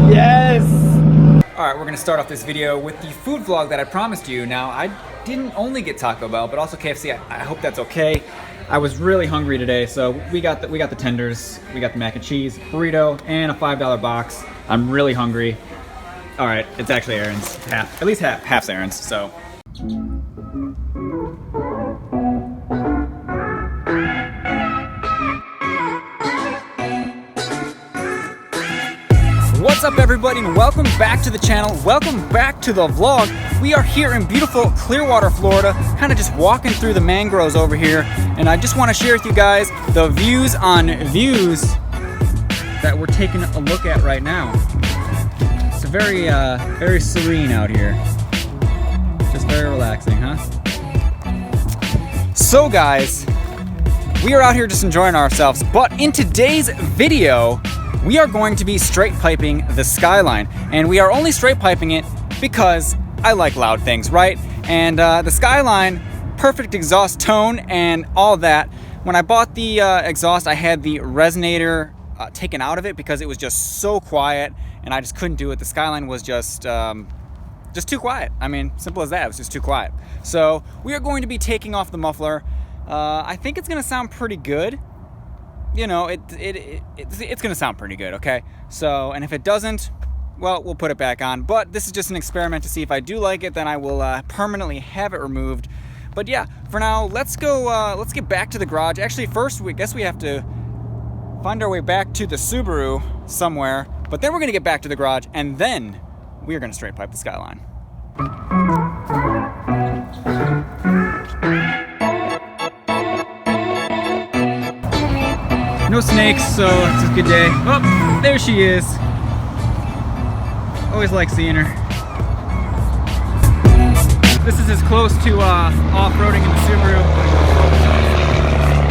Yes! Alright, we're gonna start off this video with the food vlog that I promised you. Now, I didn't only get Taco Bell, but also KFC. I hope that's okay. I was really hungry today, so we got the tenders, we got the mac and cheese, burrito, and a $5 box. I'm really hungry. Alright, it's actually Aaron's. At least half's Aaron's, so. What's up everybody and welcome back to the channel. Welcome back to the vlog. We are here in beautiful Clearwater, Florida, kind of just walking through the mangroves over here, and I just want to share with you guys the views on views that we're taking a look at right now. It's very very serene out here. Just very relaxing, huh? So guys, we are out here just enjoying ourselves, but in today's video we are going to be straight piping the Skyline, and we are only straight piping it because I like loud things, right? And the Skyline, perfect exhaust tone and all that. When I bought the exhaust, I had the resonator taken out of it because it was just so quiet, and I just couldn't do it. The Skyline was just too quiet. I mean, simple as that. It was just too quiet. So we are going to be taking off the muffler. I think it's going to sound pretty good. You know, it's gonna sound pretty good, okay? So, and if it doesn't, well, we'll put it back on. But this is just an experiment to see if I do like it, then I will permanently have it removed. But yeah, for now, let's get back to the garage. Actually, first, we guess we have to find our way back to the Subaru somewhere. But then we're gonna get back to the garage, and then we are gonna straight pipe the Skyline. No snakes, so it's a good day. Oh, there she is. Always like seeing her. This is as close to off-roading in the Subaru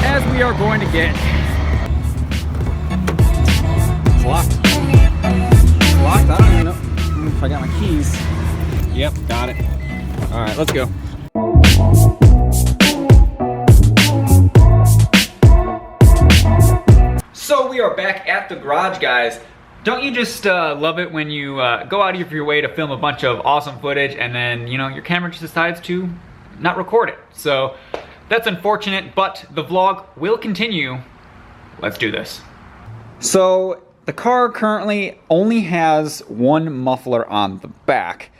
as we are going to get. It's locked. It's locked? I don't even know if I got my keys. Yep, got it. All right, let's go. So we are back at the garage, guys. Don't you just love it when you go out of your way to film a bunch of awesome footage and then, you know, your camera just decides to not record it? So that's unfortunate, but the vlog will continue. Let's do this. So the car currently only has one muffler on the back.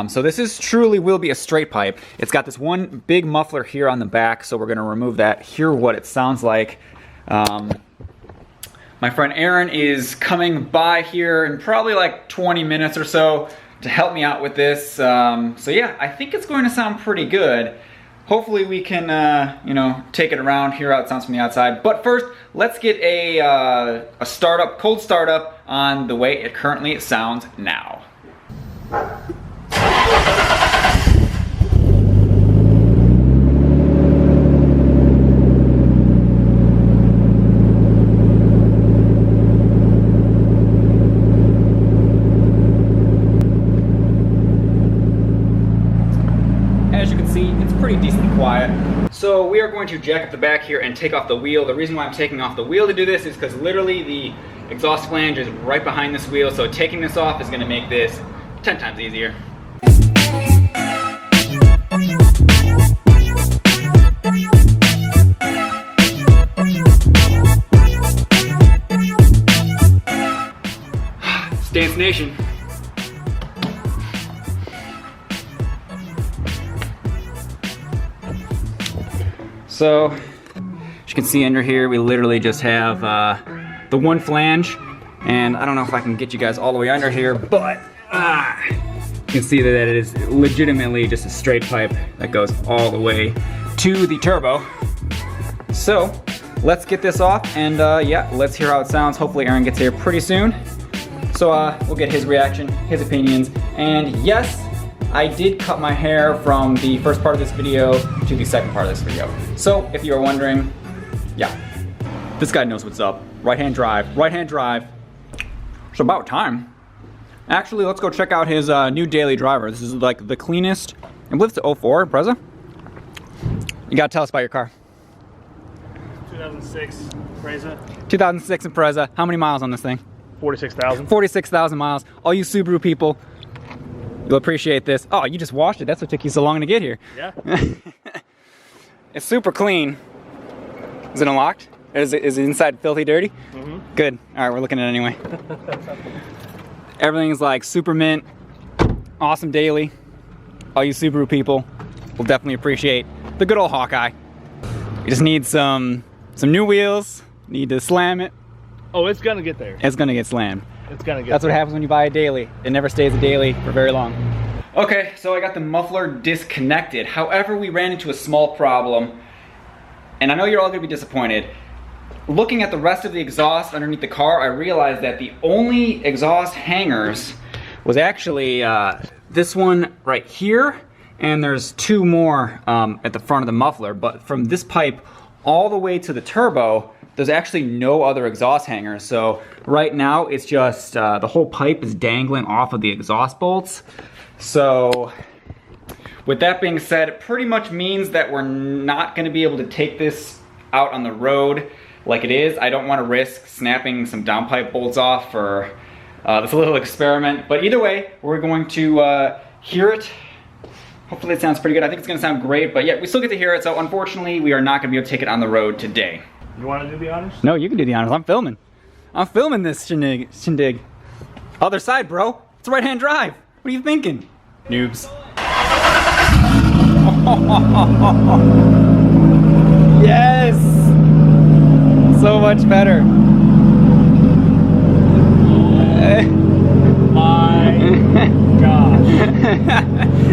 So this is truly will be a straight pipe. It's got this one big muffler here on the back, so we're gonna remove that, hear what it sounds like. My friend Aaron is coming by here in probably like 20 minutes or so to help me out with this. So yeah, I think it's going to sound pretty good. Hopefully we can, you know, take it around, hear how it sounds from the outside. But first, let's get a startup, cold startup on the way it currently sounds now. Pretty decently quiet. So we are going to jack up the back here and take off the wheel. The reason why I'm taking off the wheel to do this is because literally the exhaust flange is right behind this wheel, so taking this off is going to make this 10 times easier. Stance Nation. So, as you can see under here, we literally just have the one flange, and I don't know if I can get you guys all the way under here, but you can see that it is legitimately just a straight pipe that goes all the way to the turbo. So, let's get this off, and yeah, let's hear how it sounds. Hopefully Aaron gets here pretty soon. So we'll get his reaction, his opinions, and yes, I did cut my hair from the first part of this video to the second part of this video. So if you're wondering, yeah, this guy knows what's up. Right-hand drive, right-hand drive. It's about time. Actually, let's go check out his new daily driver. This is like the cleanest. I believe it's an 04 Brezza. You gotta tell us about your car. 2006 Impreza. 2006 Impreza. How many miles on this thing? 46,000. 46,000 miles. All you Subaru people, you'll appreciate this. Oh, you just washed it. That's what took you so long to get here. Yeah. It's super clean. Is it unlocked? Is it inside filthy dirty? Mm-hmm. Good. All right, we're looking at it anyway. Everything's like super mint, awesome daily. All you Subaru people will definitely appreciate the good old Hawkeye. You just need some new wheels. Need to slam it. Oh, it's gonna get there. It's gonna get slammed. It's gonna get That's there. what happens when you buy a daily. It never stays a daily for very long. Okay, so I got the muffler disconnected. However, we ran into a small problem, and I know you're all gonna be disappointed. Looking at the rest of the exhaust underneath the car, I realized that the only exhaust hangers was actually this one right here, and there's two more at the front of the muffler, but from this pipe all the way to the turbo, there's actually no other exhaust hangers. So right now it's just the whole pipe is dangling off of the exhaust bolts. So with that being said, it pretty much means that we're not gonna be able to take this out on the road like it is. I don't wanna risk snapping some downpipe bolts off for this little experiment. But either way, we're going to hear it. Hopefully it sounds pretty good. I think it's gonna sound great, but yeah, we still get to hear it. So unfortunately, we are not gonna be able to take it on the road today. You wanna do the honors? No, you can do the honors. I'm filming. I'm filming this shindig. Other side, bro. It's a right-hand drive. What are you thinking? Noobs. Yes! So much better. My gosh.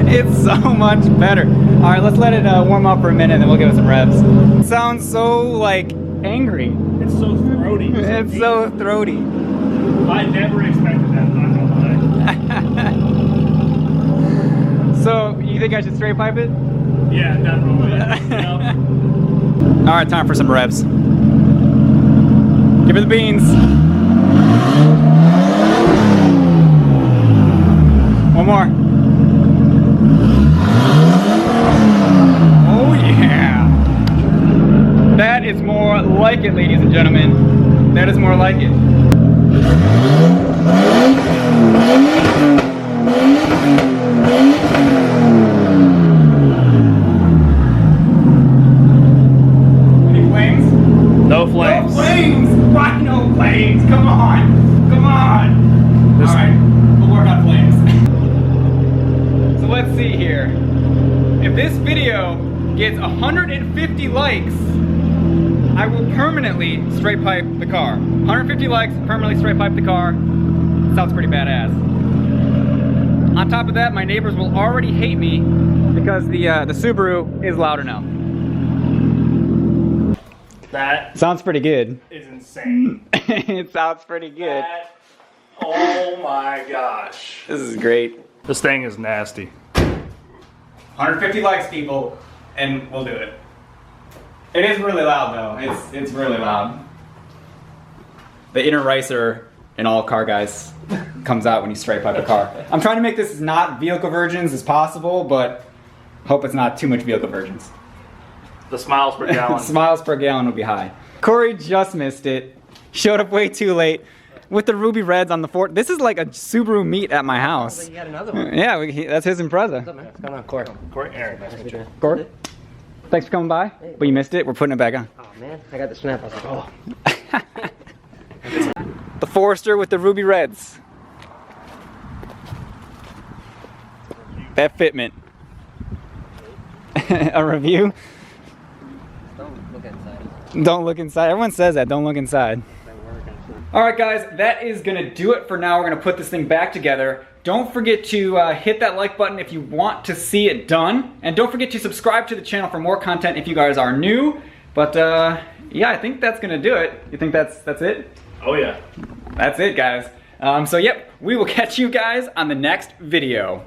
It's so much better. All right, let's let it warm up for a minute and then we'll give it some revs. It sounds so like angry. It's so throaty. It's so throaty. I never expected that, not gonna lie. So, you think I should straight pipe it? Yeah, definitely. Yep. All right, time for some revs. Give her the beans. One more. Oh yeah. That is more like it, ladies and gentlemen. That is more like it. Any flames? No flames. No flames! Why no flames? Come on! Come on! Alright, we'll work on flames. So let's see here. If this video gets 150 likes, I will permanently straight pipe the car. 150 likes, permanently straight pipe the car. Sounds pretty badass. On top of that, my neighbors will already hate me because the Subaru is loud enough. That Sounds pretty good. is insane. It sounds pretty good. Oh my gosh. This is great. This thing is nasty. 150 likes, people, and we'll do it. It is really loud, though. It's really loud. The inner RICER in all car guys comes out when you straight pipe a car. I'm trying to make this as not vehicle virgins as possible, but hope it's not too much vehicle virgins. The smiles per gallon. Smiles per gallon would be high. Corey just missed it. Showed up way too late with the ruby reds on the Ford. This is like a Subaru meet at my house. You got another one. Yeah, that's his Impreza. What's up, man? What's going on, Corey? Corey, Aaron, nice to meet you. Corey, thanks for coming by, but you missed it. We're putting it back on. Oh man, I got the snap. I was like, oh. The Forester with the ruby reds. That fitment. A review? Don't look inside. Don't look inside. Everyone says that. Don't look inside. All right, guys, that is gonna do it for now. We're gonna put this thing back together. Don't forget to hit that like button if you want to see it done. And don't forget to subscribe to the channel for more content if you guys are new. But yeah, I think that's gonna do it. You think that's it? Oh yeah. That's it, guys. So yep, we will catch you guys on the next video.